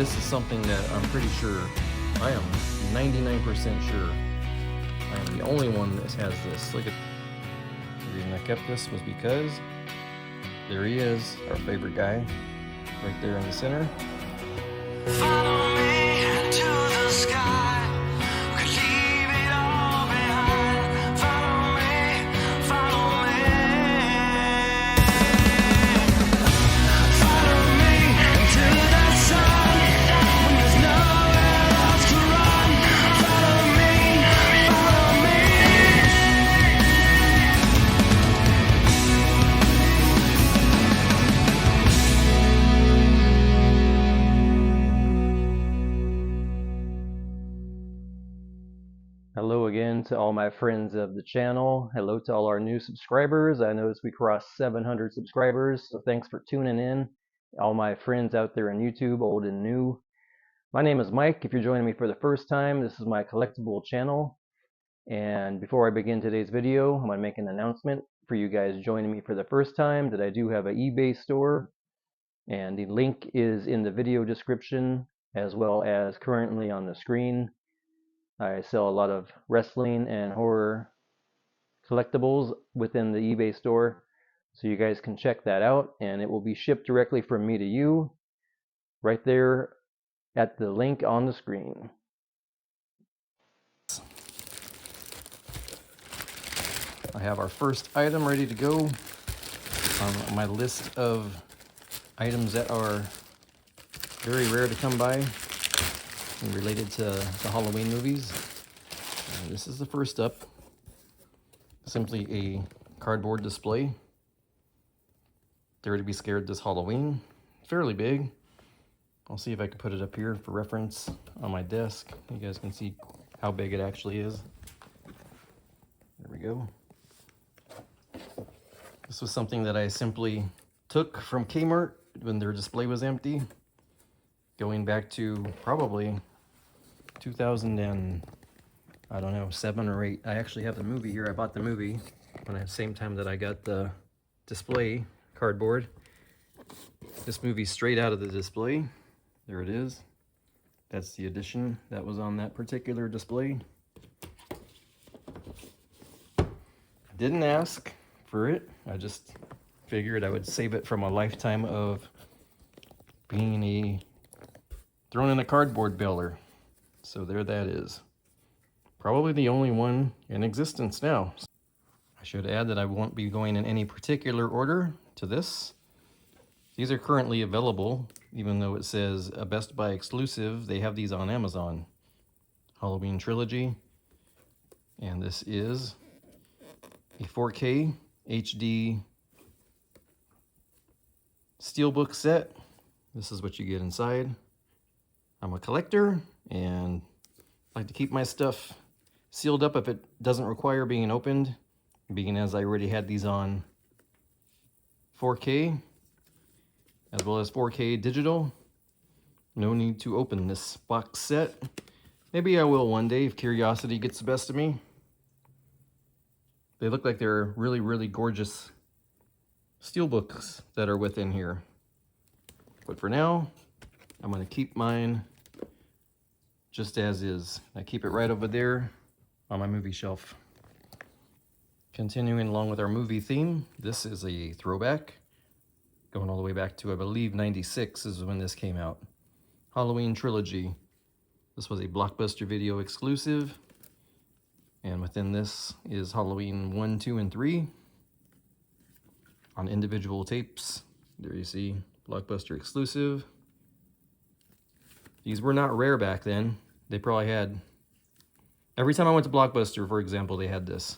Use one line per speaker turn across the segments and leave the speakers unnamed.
This is something that I'm pretty sure, I am 99% sure, I am the only one that has this. Look at, the reason I kept this was because there he is, our favorite guy, right there in the center.
Follow me to the sky. We could leave it all behind. Follow me, follow me. Follow me to the sun. When there's nowhere else to run. Follow me, follow me.
Hello again to all my friends of the channel. Hello to all our new subscribers. I noticed we crossed 700 subscribers, so thanks for tuning in. All my friends out there on YouTube, old and new. My name is Mike. If you're joining me for the first time, this is my collectible channel. And before I begin today's video, I'm going to make an announcement for you guys joining me for the first time that I do have an eBay store, and the link is in the video description as well as currently on the screen. I sell a lot of wrestling and horror collectibles within the eBay store, so you guys can check that out, and it will be shipped directly from me to you right there at the link on the screen. I have our first item ready to go on my list of items that are very rare to come by and related to the Halloween movies. And this is the first up. Simply a cardboard display. Dare to be scared this Halloween. Fairly big. I'll see if I can put it up here for reference on my desk. You guys can see how big it actually is. There we go. This was something that I simply took from Kmart when their display was empty, going back to probably 2000 and I don't know, 7 or 8. I actually have the movie here. I bought the movie when at the same time that I got the display cardboard. This movie's straight out of the display. There it is. That's the edition that was on that particular display. I didn't ask for it. I just figured I would save it from a lifetime of being thrown in a cardboard baler. So there that is. Probably the only one in existence now. I should add that I won't be going in any particular order to this. These are currently available, even though it says a Best Buy exclusive. They have these on Amazon. Halloween Trilogy. And this is a 4K HD steelbook set. This is what you get inside. I'm a collector and I like to keep my stuff sealed up if it doesn't require being opened, being as I already had these on 4K as well as 4K digital. No need to open this box set. Maybe I will one day if curiosity gets the best of me. They look like they're really, really gorgeous steelbooks that are within here. But for now, I'm going to keep mine just as is. I keep it right over there on my movie shelf. Continuing along with our movie theme, this is a throwback. Going all the way back to, I believe, 96 is when this came out. Halloween Trilogy. This was a Blockbuster Video exclusive. And within this is Halloween 1, 2, and 3 on individual tapes. There you see, Blockbuster exclusive. These were not rare back then. They probably had, every time I went to Blockbuster, for example, they had this.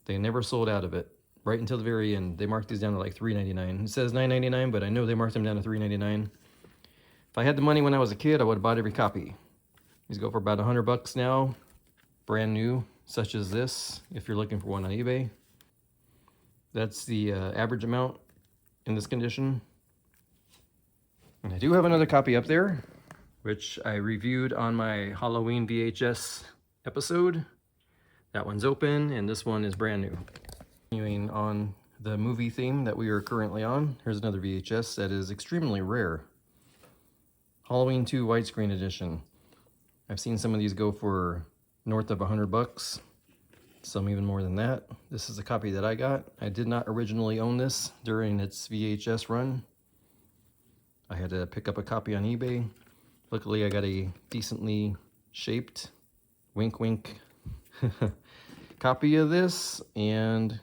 They never sold out of it. Right until the very end. They marked these down to like $3.99. It says $9.99, but I know they marked them down to $3.99. If I had the money when I was a kid, I would have bought every copy. These go for about $100 now. Brand new, such as this, if you're looking for one on eBay. That's the average amount in this condition. And I do have another copy up there, which I reviewed on my Halloween VHS episode. That one's open, and this one is brand new. Continuing on the movie theme that we are currently on, here's another VHS that is extremely rare. Halloween 2 widescreen edition. I've seen some of these go for north of $100, some even more than that. This is a copy that I got. I did not originally own this during its VHS run. I had to pick up a copy on eBay. Luckily, I got a decently shaped, wink wink, copy of this, and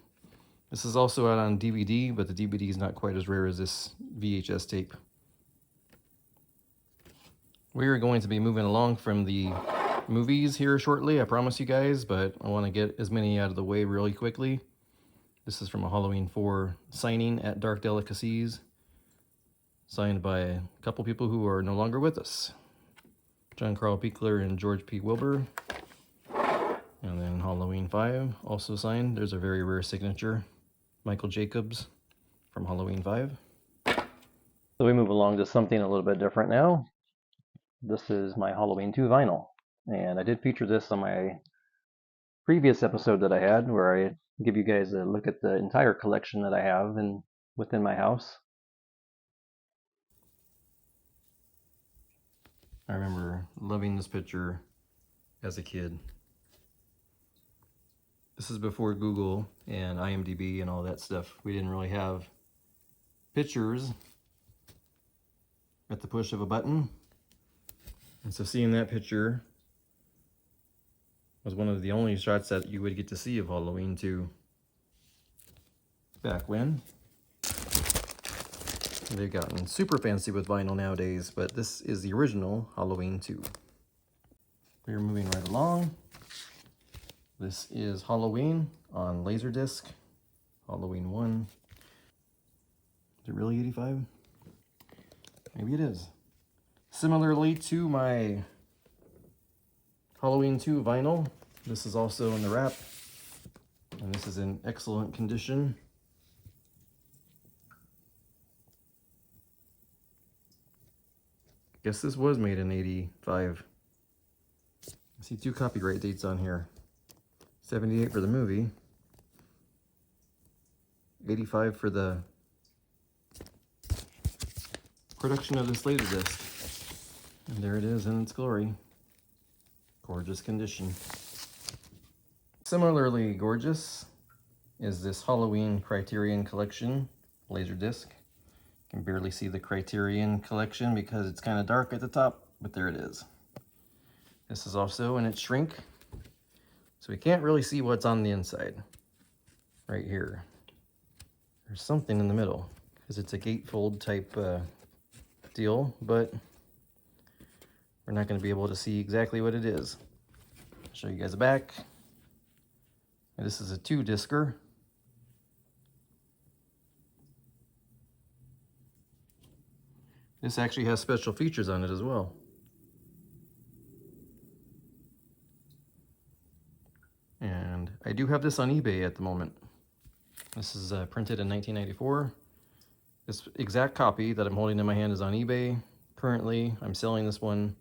this is also out on DVD, but the DVD is not quite as rare as this VHS tape. We are going to be moving along from the movies here shortly, I promise you guys, but I want to get as many out of the way really quickly. This is from a Halloween 4 signing at Dark Delicacies, signed by a couple people who are no longer with us. John Carl Piekler and George P. Wilbur. And then Halloween 5, also signed. There's a very rare signature. Michael Jacobs from Halloween 5. So we move along to something a little bit different now. This is my Halloween 2 vinyl. And I did feature this on my previous episode that I had, where I give you guys a look at the entire collection that I have within my house. I remember loving this picture as a kid. This is before Google and IMDb and all that stuff. We didn't really have pictures at the push of a button. And so seeing that picture was one of the only shots that you would get to see of Halloween 2 back when. They've gotten super fancy with vinyl nowadays, but this is the original Halloween 2. We're moving right along. This is Halloween on Laserdisc. Halloween 1. Is it really 85? Maybe it is. Similarly to my Halloween 2 vinyl, this is also in the wrap, and this is in excellent condition. Guess this was made in 85. I see 2 copyright dates on here. 78 for the movie, 85 for the production of this Laserdisc. And there it is in its glory. Gorgeous condition. Similarly gorgeous is this Halloween Criterion Collection Laserdisc. You can barely see the Criterion Collection because it's kind of dark at the top, but there it is. This is also in its shrink, so we can't really see what's on the inside. Right here. There's something in the middle, because it's a gatefold type deal, but we're not going to be able to see exactly what it is. I'll show you guys the back. And this is a 2-discer. This actually has special features on it as well. And I do have this on eBay at the moment. This is printed in 1994. This exact copy that I'm holding in my hand is on eBay. Currently, I'm selling this one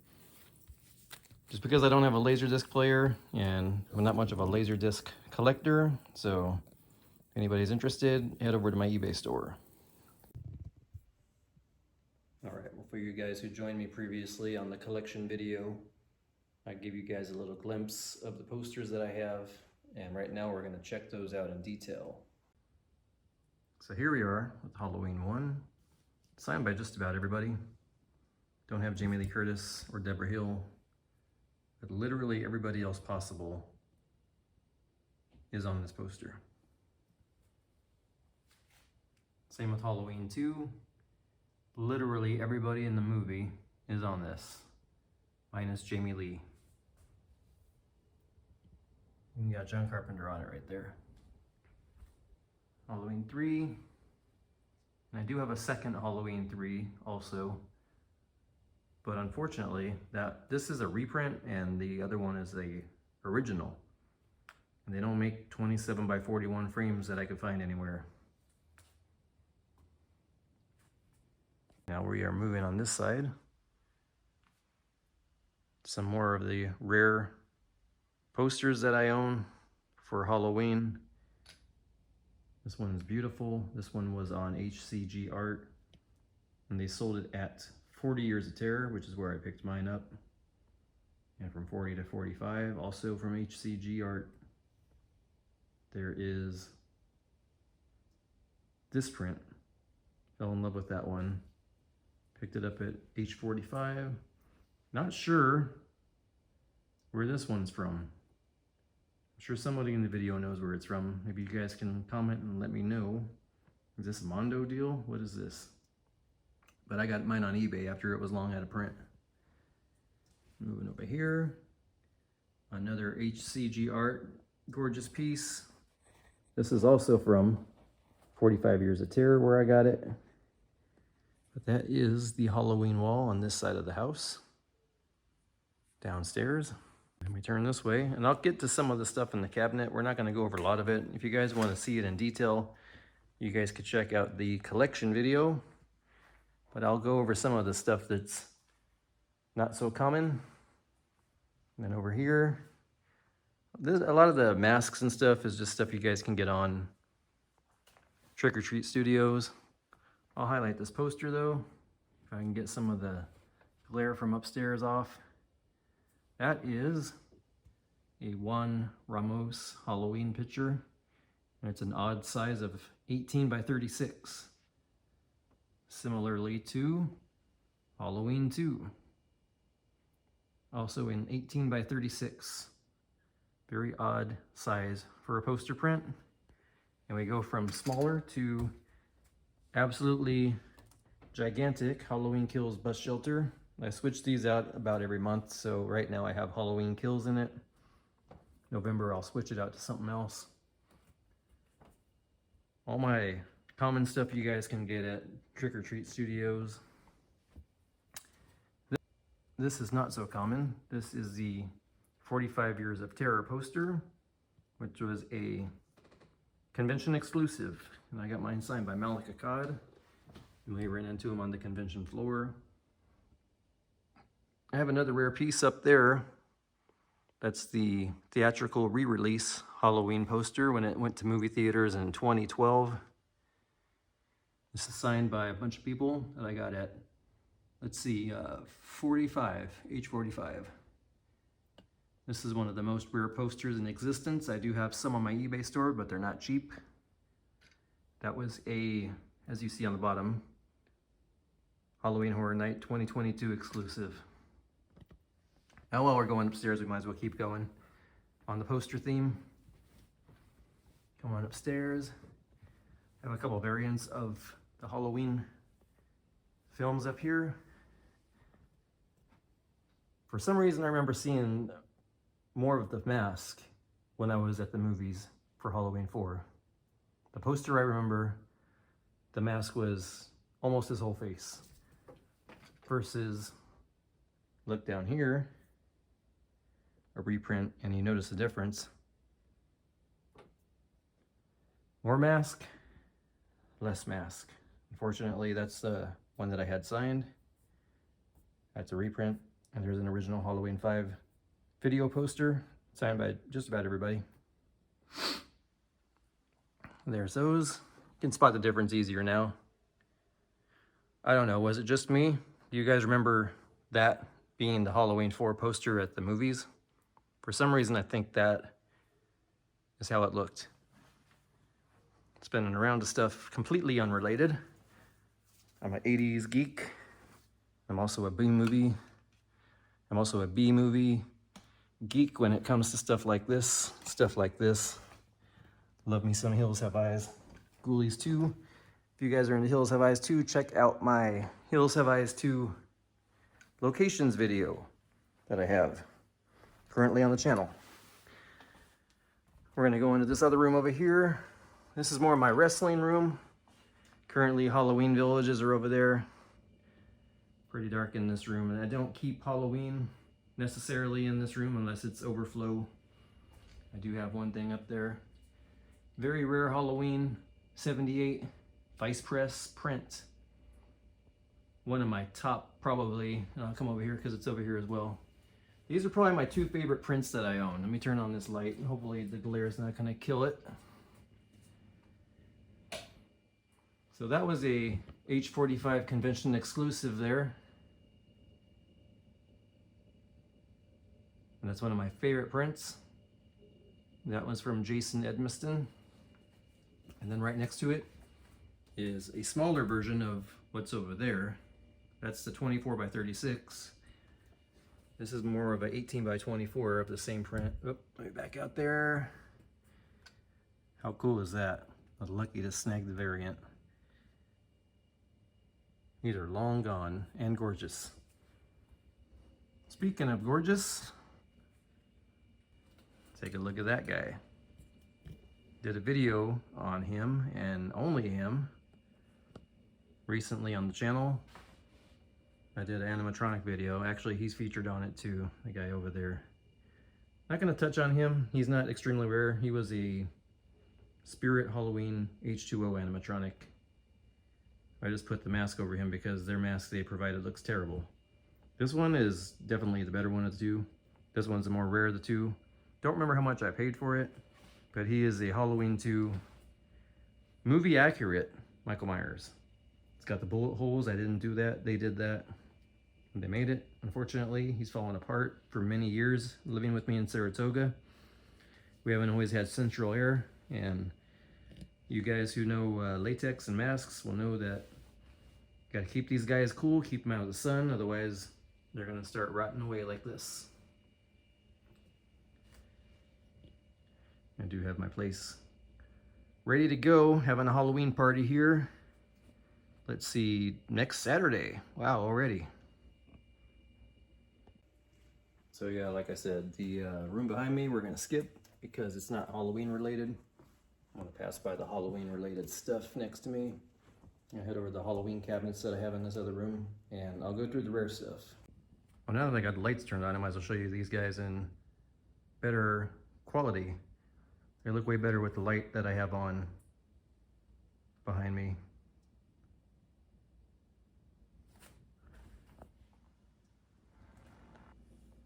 just because I don't have a Laserdisc player and I'm not much of a Laserdisc collector. So if anybody's interested, head over to my eBay store. All right, well, for you guys who joined me previously on the collection video, I give you guys a little glimpse of the posters that I have, and right now we're going to check those out in detail. So here we are with Halloween 1, signed by just about everybody. Don't have Jamie Lee Curtis or Deborah Hill, but literally everybody else possible is on this poster. Same with Halloween 2. Literally everybody in the movie is on this, minus Jamie Lee. You got John Carpenter on it right there. Halloween 3. And I do have a second Halloween 3 also. But unfortunately, this is a reprint and the other one is the original. And they don't make 27 by 41 frames that I could find anywhere. Now we are moving on this side. Some more of the rare posters that I own for Halloween. This one is beautiful. This one was on HCG Art, and they sold it at 40 Years of Terror, which is where I picked mine up. And from 40 to 45, also from HCG Art, there is this print. Fell in love with that one. Picked it up at H45. Not sure where this one's from. I'm sure somebody in the video knows where it's from. Maybe you guys can comment and let me know. Is this a Mondo deal? What is this? But I got mine on eBay after it was long out of print. Moving over here. Another HCG Art, gorgeous piece. This is also from 45 Years of Terror where I got it. But that is the Halloween wall on this side of the house. Downstairs. And we turn this way, and I'll get to some of the stuff in the cabinet. We're not going to go over a lot of it. If you guys want to see it in detail, you guys could check out the collection video. But I'll go over some of the stuff that's not so common. And then over here, a lot of the masks and stuff is just stuff you guys can get on Trick or Treat Studios. I'll highlight this poster though, if I can get some of the glare from upstairs off. That is a Juan Ramos Halloween picture, and it's an odd size of 18 by 36. Similarly to Halloween 2, also in 18 by 36. Very odd size for a poster print. And we go from smaller to absolutely gigantic Halloween Kills bus shelter. I switch these out about every month, so right now I have Halloween Kills in it. November I'll switch it out to something else. All my common stuff you guys can get at Trick or Treat Studios. This is not so common. This is the 45 Years of Terror poster, which was a convention exclusive. And I got mine signed by Malik Akkad. You may run into him on the convention floor. I have another rare piece up there. That's the theatrical re-release Halloween poster when it went to movie theaters in 2012. This is signed by a bunch of people that I got at, let's see, 45, H45. This is one of the most rare posters in existence. I do have some on my eBay store, but they're not cheap. That was a, as you see on the bottom, Halloween Horror Night 2022 exclusive. Now while we're going upstairs, we might as well keep going on the poster theme. Come on upstairs. I have a couple variants of the Halloween films up here. For some reason, I remember seeing more of The Mask when I was at the movies for Halloween 4. The poster I remember, The Mask was almost his whole face. Versus, look down here, a reprint, and you notice the difference. More mask, less mask. Unfortunately, that's the one that I had signed. That's a reprint, and there's an original Halloween 5 video poster signed by just about everybody. There's those. You can spot the difference easier now. I don't know, was it just me? Do you guys remember that being the Halloween 4 poster at the movies? For some reason, I think that is how it looked. Spinning around to stuff completely unrelated. I'm an 80s geek. I'm also a B-movie. I'm also a B-movie geek when it comes to stuff like this. Love me some Hills Have Eyes. Ghoulies 2. If you guys are into Hills Have Eyes 2, check out my Hills Have Eyes 2 locations video that I have currently on the channel. We're gonna go into this other room over here. This is more of my wrestling room. Currently Halloween Villages are over there. Pretty dark in this room, and I don't keep Halloween necessarily in this room unless it's overflow. I do have one thing up there. Very rare Halloween 78 Vice Press print. One of my top, probably, and I'll come over here because it's over here as well. These are probably my two favorite prints that I own. Let me turn on this light, and hopefully the glare is not gonna kill it. So that was a H45 convention exclusive there. That's one of my favorite prints. That one's from Jason Edmiston. And then right next to it is a smaller version of what's over there. That's the 24 by 36. This is more of an 18 by 24 of the same print. Oh, let me back out there. How cool is that? I was lucky to snag the variant. These are long gone and gorgeous. Speaking of gorgeous, take a look at that guy. Did a video on him and only him recently on the channel. I did an animatronic video. Actually, he's featured on it too, the guy over there. Not gonna touch on him. He's not extremely rare. He was a Spirit Halloween H2O animatronic. I just put the mask over him because their mask they provided looks terrible. This one is definitely the better one of the two. This one's the more rare of the two. Don't remember how much I paid for it, but he is a Halloween 2 movie accurate Michael Myers. It's got the bullet holes. I didn't do that. They did that. They made it. Unfortunately, he's fallen apart for many years living with me in Saratoga. We haven't always had central air, and you guys who know latex and masks will know that you got to keep these guys cool, keep them out of the sun, otherwise they're going to start rotting away like this. I do have my place ready to go, having a Halloween party here. Let's see, next Saturday. Wow, already. So yeah, like I said, the room behind me we're gonna skip because it's not Halloween related. I'm gonna pass by the Halloween related stuff next to me. I'll head over to the Halloween cabinets that I have in this other room, and I'll go through the rare stuff. Well, now that I got the lights turned on, I might as well show you these guys in better quality. They look way better with the light that I have on behind me.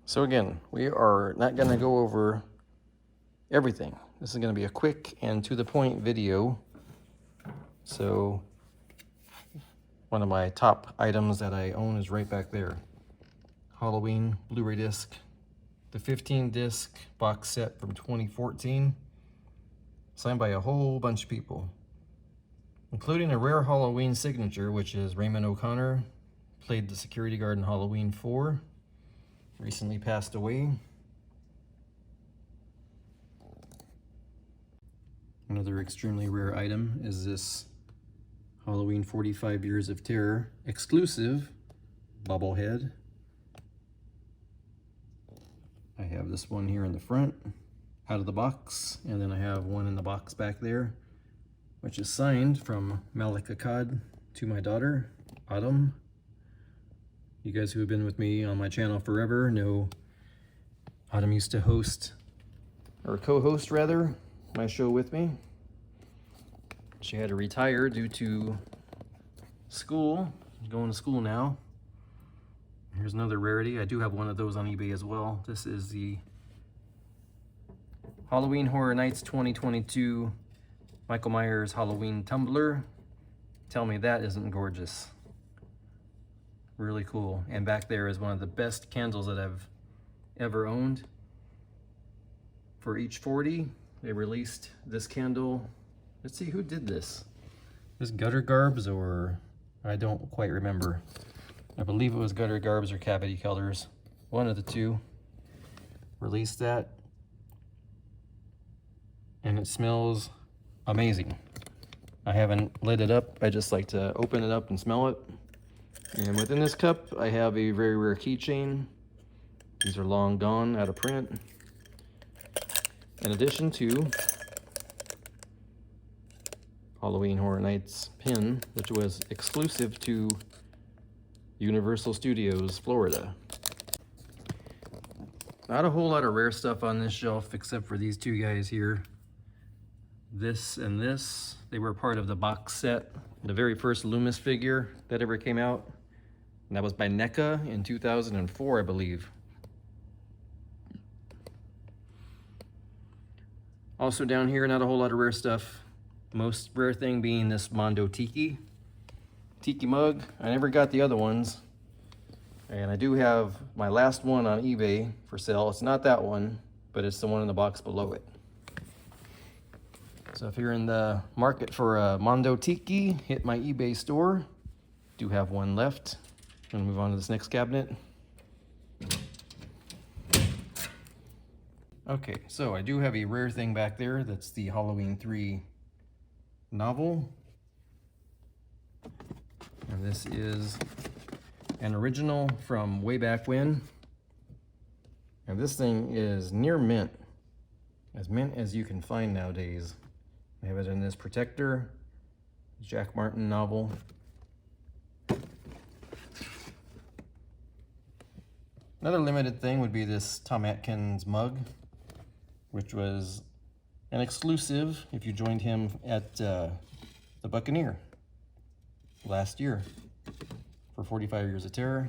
So again, we are not going to go over everything. This is going to be a quick and to the point video. So one of my top items that I own is right back there. Halloween Blu-ray disc. The 15 disc box set from 2014. Signed by a whole bunch of people, including a rare Halloween signature, which is Raymond O'Connor. Played the security guard in Halloween 4. Recently passed away. Another extremely rare item is this Halloween 45 Years of Terror exclusive bobblehead. I have this one here in the front, out of the box, and then I have one in the box back there, which is signed from Malik Akkad to my daughter, Autumn. You guys who have been with me on my channel forever know Autumn used to host, or co-host rather, my show with me. She had to retire due to school, going to school now. Here's another rarity. I do have one of those on eBay as well. This is the Halloween Horror Nights 2022 Michael Myers Halloween tumbler. Tell me that isn't gorgeous. Really cool. And back there is one of the best candles that I've ever owned. For each 40, they released this candle. Let's see, who did this? This Gutter Garbs, or I don't quite remember. I believe it was Gutter Garbs or Cavity Colors. One of the two released that. And it smells amazing. I haven't lit it up. I just like to open it up and smell it. And within this cup, I have a very rare keychain. These are long gone, out of print. In addition to Halloween Horror Nights pin, which was exclusive to Universal Studios, Florida. Not a whole lot of rare stuff on this shelf, except for these two guys here. This and this, they were part of the box set, the very first Loomis figure that ever came out. And that was by NECA in 2004, I believe. Also down here, not a whole lot of rare stuff. Most rare thing being this Mondo Tiki mug. I never got the other ones. And I do have my last one on eBay for sale. It's not that one, but it's the one in the box below it. So if you're in the market for a Mondo Tiki, hit my eBay store. Do have one left. I'm gonna move on to this next cabinet. Okay, so I do have a rare thing back there. That's the Halloween 3 novel. And this is an original from way back when. And this thing is near mint. As mint as you can find nowadays. I have it in this protector, Jack Martin novel. Another limited thing would be this Tom Atkins mug, which was an exclusive if you joined him at the Buccaneer last year for 45 Years of Terror.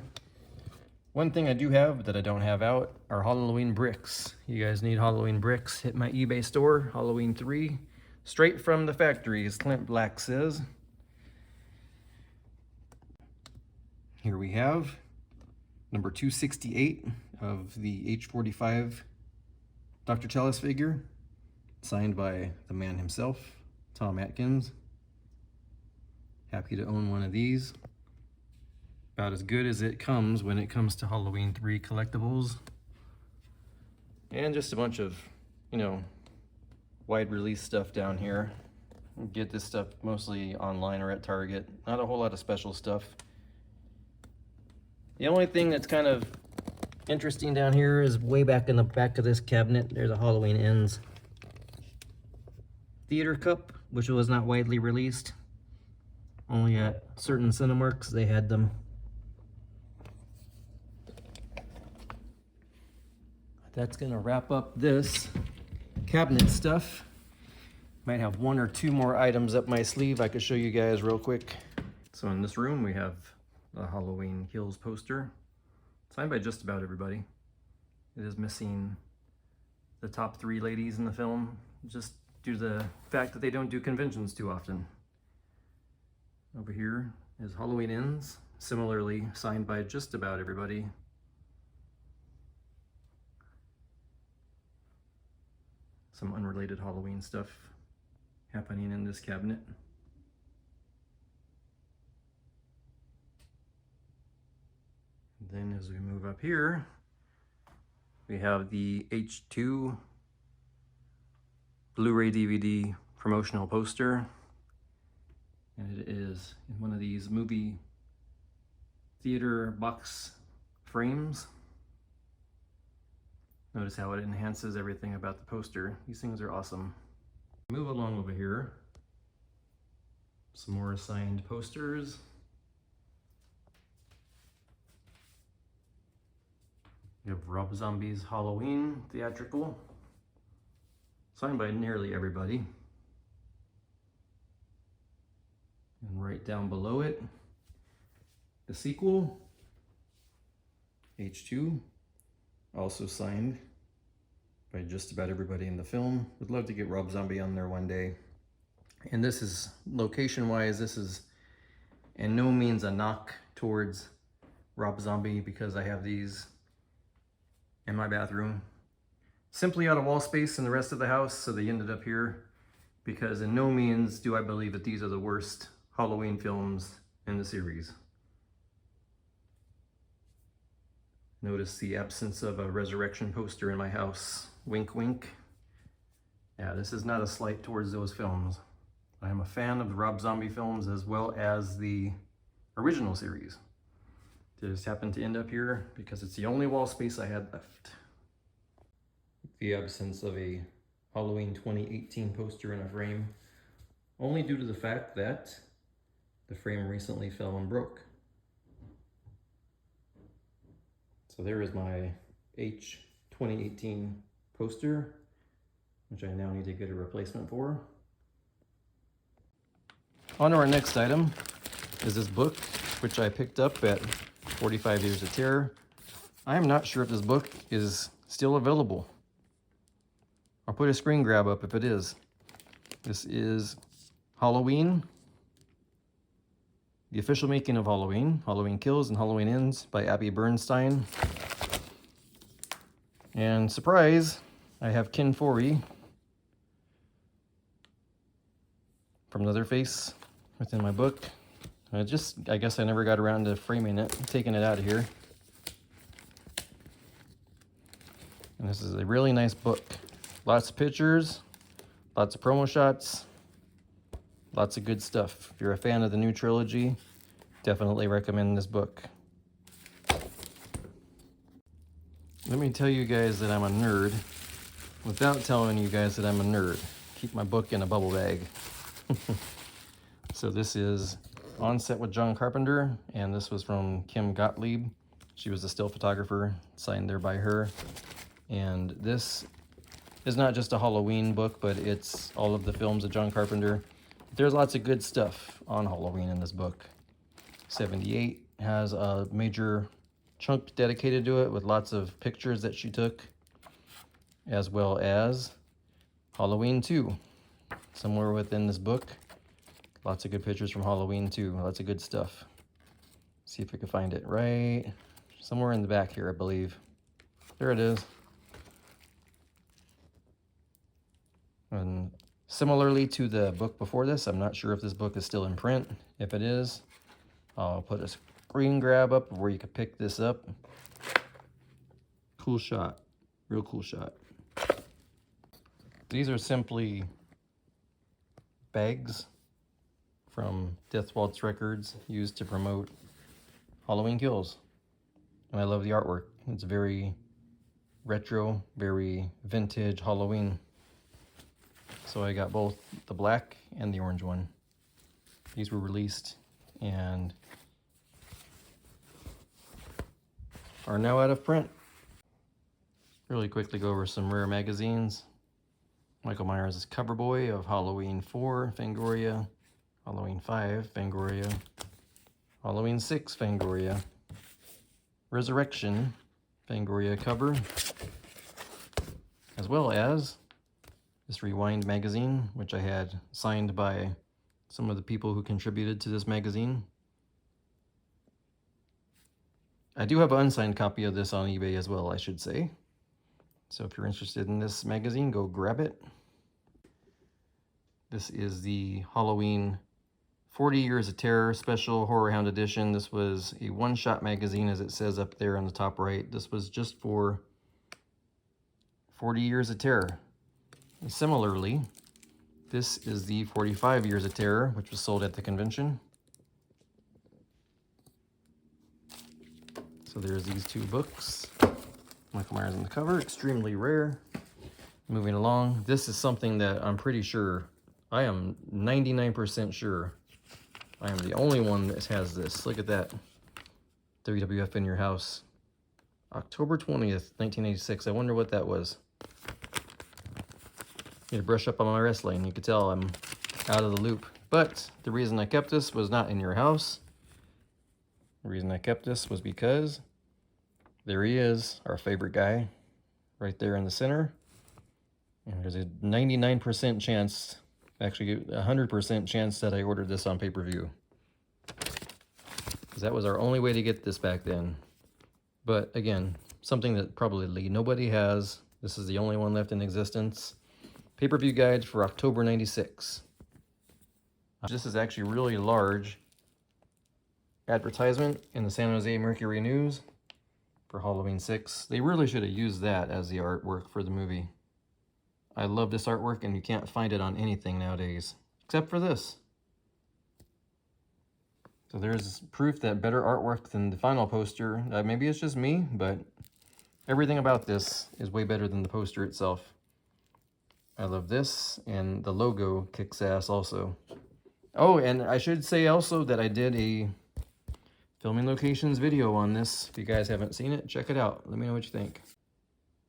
One thing I do have that I don't have out are Halloween bricks. You guys need Halloween bricks, hit my eBay store, Halloween 3. Straight from the factory, as Clint Black says. Here we have number 268 of the H45 Dr. Chalice figure, signed by the man himself, Tom Atkins. Happy to own one of these. About as good as it comes when it comes to Halloween 3 collectibles. And just a bunch of, you know, wide release stuff down here. Get this stuff mostly online or at Target. Not a whole lot of special stuff. The only thing that's kind of interesting down here is way back in the back of this cabinet, there's a Halloween Ends theater cup, which was not widely released. Only at certain Cinemarks they had them. That's gonna wrap up this cabinet stuff. Might have one or two more items up my sleeve I could show you guys real quick. So in this room we have the Halloween Kills poster, signed by just about everybody. It is missing the top 3 ladies in the film, just due to the fact that they don't do conventions too often. Over here is Halloween Ends, similarly signed by just about everybody. Some unrelated Halloween stuff happening in this cabinet. And then as we move up here, we have the H2 Blu-ray DVD promotional poster. And it is in one of these movie theater box frames. Notice how it enhances everything about the poster. These things are awesome. Move along over here. Some more signed posters. We have Rob Zombie's Halloween theatrical, signed by nearly everybody. And right down below it, the sequel, H2, also signed by just about everybody in the film. Would love to get Rob Zombie on there one day. And this is, location-wise, this is in no means a knock towards Rob Zombie, because I have these in my bathroom. Simply out of wall space in the rest of the house, so they ended up here, because in no means do I believe that these are the worst Halloween films in the series. Notice the absence of a resurrection poster in my house. Wink, wink. Yeah, this is not a slight towards those films. I am a fan of the Rob Zombie films as well as the original series. They just happened to end up here because it's the only wall space I had left. The absence of a Halloween 2018 poster in a frame, only due to the fact that the frame recently fell and broke. So there is my H 2018 poster, which I now need to get a replacement for. On to our next item is this book, which I picked up at 45 Years of Terror. I am not sure if this book is still available. I'll put a screen grab up if it is. This is Halloween, The Official Making of Halloween, Halloween Kills and Halloween Ends by Abby Bernstein. And surprise, I have Ken Foree from Leatherface within my book. I guess I never got around to framing it, taking it out of here. And this is a really nice book. Lots of pictures, lots of promo shots, lots of good stuff. If you're a fan of the new trilogy, definitely recommend this book. Let me tell you guys that I'm a nerd without telling you guys that I'm a nerd. Keep my book in a bubble bag. So this is On Set with John Carpenter, and this was from Kim Gottlieb. She was a still photographer, signed there by her. And this is not just a Halloween book, but it's all of the films of John Carpenter. There's lots of good stuff on Halloween in this book. 78 has a major chunk dedicated to it with lots of pictures that she took, as well as Halloween 2, somewhere within this book. Lots of good pictures from Halloween 2, lots of good stuff. See if we can find it right somewhere in the back here, I believe. There it is. And similarly to the book before this, I'm not sure if this book is still in print. If it is, I'll put a screen grab up where you can pick this up. Cool shot, real cool shot. These are simply bags from Death Waltz Records used to promote Halloween Kills. And I love the artwork. It's very retro, very vintage Halloween. So I got both the black and the orange one. These were released and are now out of print. Really quickly go over some rare magazines. Michael Myers' Cover Boy of Halloween 4, Fangoria. Halloween 5, Fangoria. Halloween 6, Fangoria. Resurrection, Fangoria cover. As well as this Rewind magazine, which I had signed by some of the people who contributed to this magazine. I do have an unsigned copy of this on eBay as well, I should say. So if you're interested in this magazine, go grab it. This is the Halloween 40 Years of Terror Special Horror Hound Edition. This was a one-shot magazine, as it says up there on the top right. This was just for 40 Years of Terror. And similarly, this is the 45 Years of Terror, which was sold at the convention. So there's these two books. Michael Myers on the cover, extremely rare. Moving along, this is something that I'm pretty sure, I am 99% sure, I am the only one that has this. Look at that. WWF in Your House. October 20th, 1986. I wonder what that was. Need to brush up on my wrestling. You could tell I'm out of the loop. But the reason I kept this was not in your house. The reason I kept this was because there he is, our favorite guy, right there in the center. And there's a 99% chance, actually 100% chance that I ordered this on pay-per-view. Because that was our only way to get this back then. But again, something that probably nobody has. This is the only one left in existence. Pay-per-view guide for October 96. This is actually really large advertisement in the San Jose Mercury News for Halloween 6. They really should have used that as the artwork for the movie. I love this artwork, and you can't find it on anything nowadays, except for this. So there's proof that better artwork than the final poster. Maybe it's just me, but everything about this is way better than the poster itself. I love this, and the logo kicks ass also. Oh, and I should say also that I did a filming locations video on this. If you guys haven't seen it, check it out. Let me know what you think.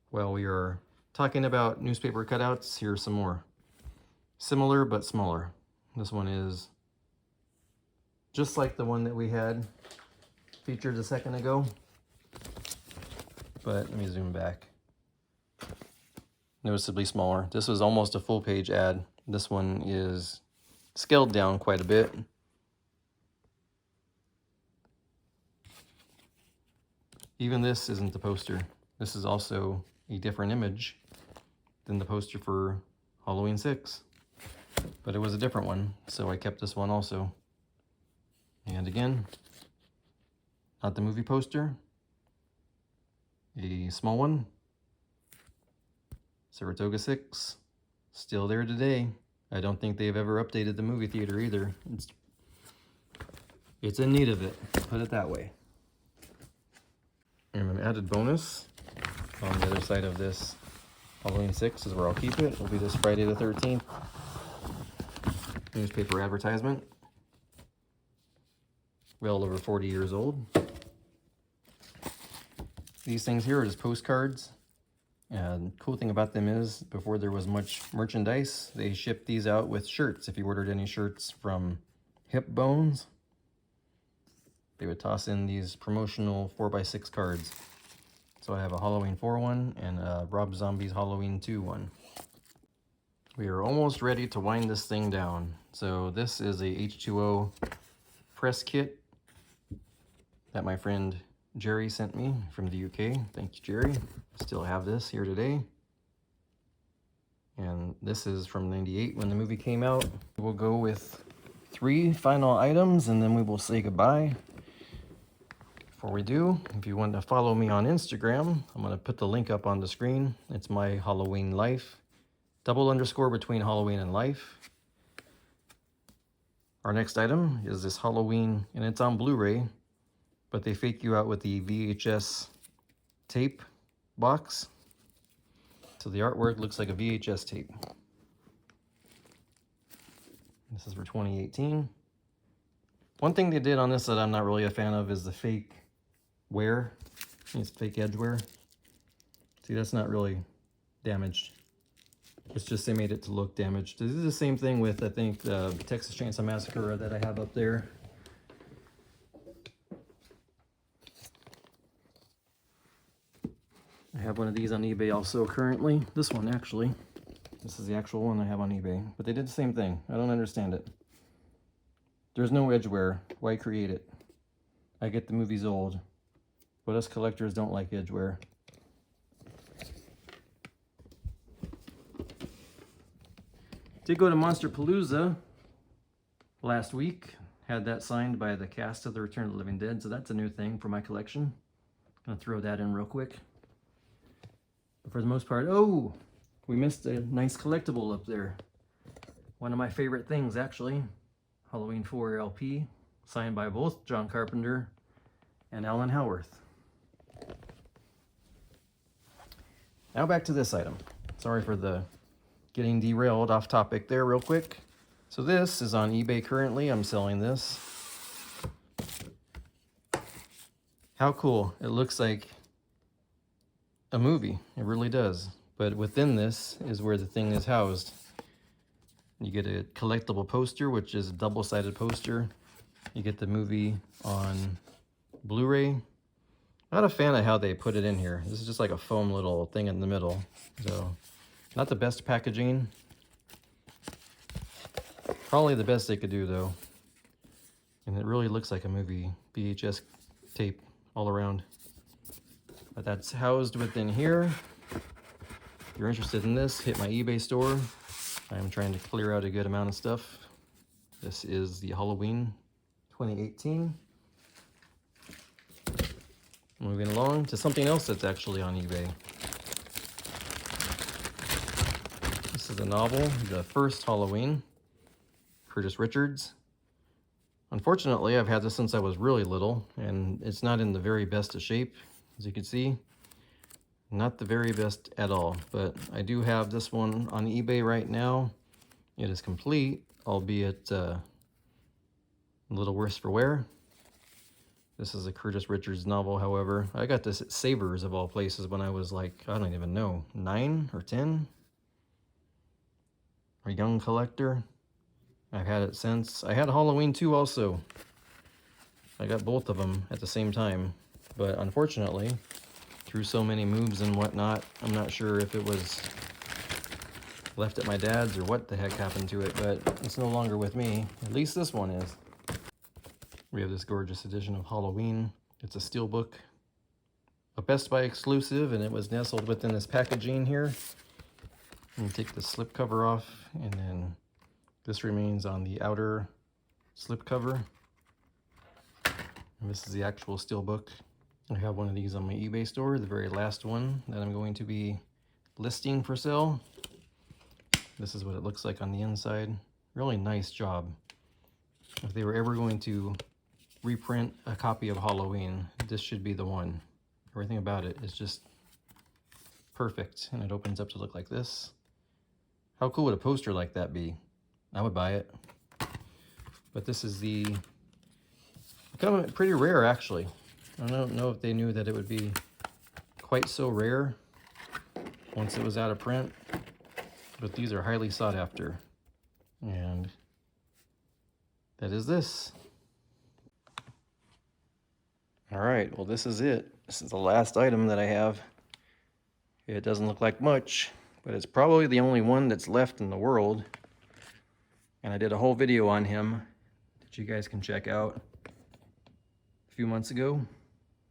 While we are talking about newspaper cutouts, here's some more. Similar but smaller. This one is just like the one that we had featured a second ago. But let me zoom back. Noticeably smaller. This was almost a full page ad. This one is scaled down quite a bit. Even this isn't the poster. This is also a different image than the poster for Halloween 6. But it was a different one, so I kept this one also. And again, not the movie poster. A small one. Saratoga 6. Still there today. I don't think they've ever updated the movie theater either. It's in need of it, put it that way. And an added bonus on the other side of this Halloween 6 is where I'll keep it. It'll be this Friday the 13th. Newspaper advertisement. Well over 40 years old. These things here are just postcards. And the cool thing about them is, before there was much merchandise, they shipped these out with shirts. If you ordered any shirts from Hip Bones, they would toss in these promotional 4x6 cards. So I have a Halloween 4 one and a Rob Zombie's Halloween 2 one. We are almost ready to wind this thing down. So this is a H2O press kit that my friend Jerry sent me from the UK. Thank you, Jerry. Still have this here today. And this is from '98 when the movie came out. We'll go with 3 final items and then we will say goodbye. Before we do, if you want to follow me on Instagram, I'm going to put the link up on the screen. It's my Halloween life. _ between Halloween and life. Our next item is this Halloween, and it's on Blu-ray, but they fake you out with the VHS tape box. So the artwork looks like a VHS tape. This is for 2018. One thing they did on this that I'm not really a fan of is the fake wear. It's fake edge wear. See, that's not really damaged. It's just they made it to look damaged. This is the same thing with, I think, the Texas Chainsaw Massacre that I have up there. I have one of these on eBay also currently. This one, actually. This is the actual one I have on eBay. But they did the same thing. I don't understand it. There's no edge wear. Why create it? I get the movie's old, but us collectors don't like edge wear. Did go to Monsterpalooza last week. Had that signed by the cast of the Return of the Living Dead, so that's a new thing for my collection. Gonna throw that in real quick. But for the most part, oh, we missed a nice collectible up there. One of my favorite things, actually. Halloween 4 LP, signed by both John Carpenter and Alan Howarth. Now back to this item. Sorry for the getting derailed off topic there real quick. So this is on eBay currently. I'm selling this. How cool. It looks like a movie. It really does. But within this is where the thing is housed. You get a collectible poster, which is a double-sided poster. You get the movie on Blu-ray. Not a fan of how they put it in here. This is just like a foam little thing in the middle. So, not the best packaging. Probably the best they could do, though. And it really looks like a movie. VHS tape all around. But that's housed within here. If you're interested in this, hit my eBay store. I'm trying to clear out a good amount of stuff. This is the Halloween 2018. Moving along to something else that's actually on eBay. This is a novel, The First Halloween, Curtis Richards. Unfortunately, I've had this since I was really little, and it's not in the very best of shape, as you can see. Not the very best at all, but I do have this one on eBay right now. It is complete, albeit a little worse for wear. This is a Curtis Richards novel, however. I got this at Savers, of all places, when I was like, I don't even know, 9 or 10? A young collector. I've had it since. I had Halloween 2 also. I got both of them at the same time. But unfortunately, through so many moves and whatnot, I'm not sure if it was left at my dad's or what the heck happened to it, but it's no longer with me. At least this one is. We have this gorgeous edition of Halloween. It's a steelbook a Best Buy exclusive, and it was nestled within this packaging here. And take the slip cover off, and then this remains on the outer slip cover. And this is the actual steelbook. I have one of these on my eBay store, the very last one that I'm going to be listing for sale. This is what it looks like on the inside. Really nice job. If they were ever going to reprint a copy of Halloween, this should be the one. Everything about it is just perfect, and it opens up to look like this. How cool would a poster like that be? I would buy it. But this is the kind of pretty rare, actually. I don't know if they knew that it would be quite so rare once it was out of print, but these are highly sought after. And that is this. All right, well, this is it. This is the last item that I have. It doesn't look like much, but it's probably the only one that's left in the world. And I did a whole video on him that you guys can check out a few months ago.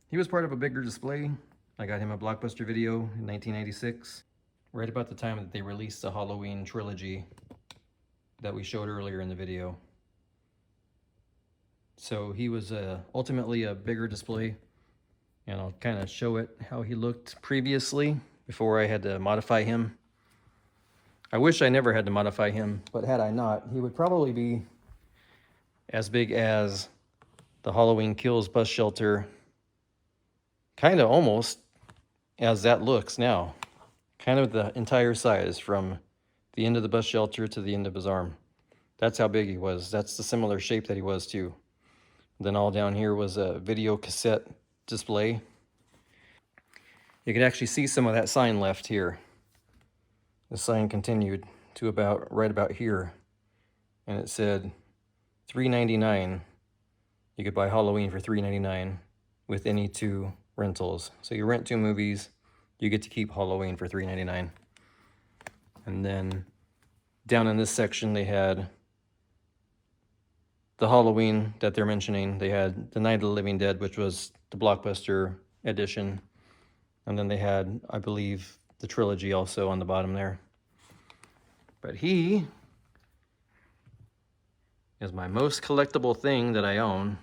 He was part of a bigger display. I got him a Blockbuster video in 1996, right about the time that they released the Halloween trilogy that we showed earlier in the video. So he was ultimately a bigger display, and I'll kind of show it how he looked previously before I had to modify him. I wish I never had to modify him, but had I not, he would probably be as big as the Halloween Kills bus shelter, kind of almost as that looks now. Kind of the entire size from the end of the bus shelter to the end of his arm. That's how big he was. That's the similar shape that he was too. Then all down here was a video cassette display. You can actually see some of that sign left here. The sign continued to right about here, and it said $3.99. You could buy Halloween for $3.99 with any 2 rentals. So you rent 2 movies, you get to keep Halloween for $3.99. And then down in this section they had the Halloween that they're mentioning. They had the Night of the Living Dead, which was the Blockbuster edition. And then they had, I believe, the trilogy also on the bottom there. But he is my most collectible thing that I own.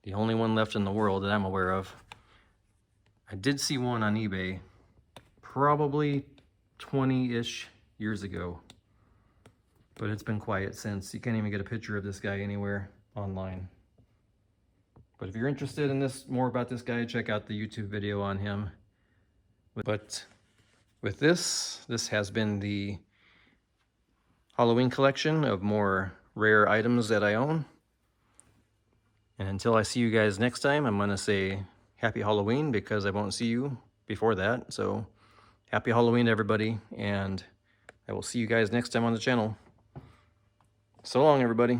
The only one left in the world that I'm aware of. I did see one on eBay probably 20-ish years ago, but it's been quiet since. You can't even get a picture of this guy anywhere online. But if you're interested in more about this guy, check out the YouTube video on him. But with this has been the Halloween collection of more rare items that I own. And until I see you guys next time, I'm gonna say Happy Halloween, because I won't see you before that. So Happy Halloween to everybody, and I will see you guys next time on the channel. So long, everybody.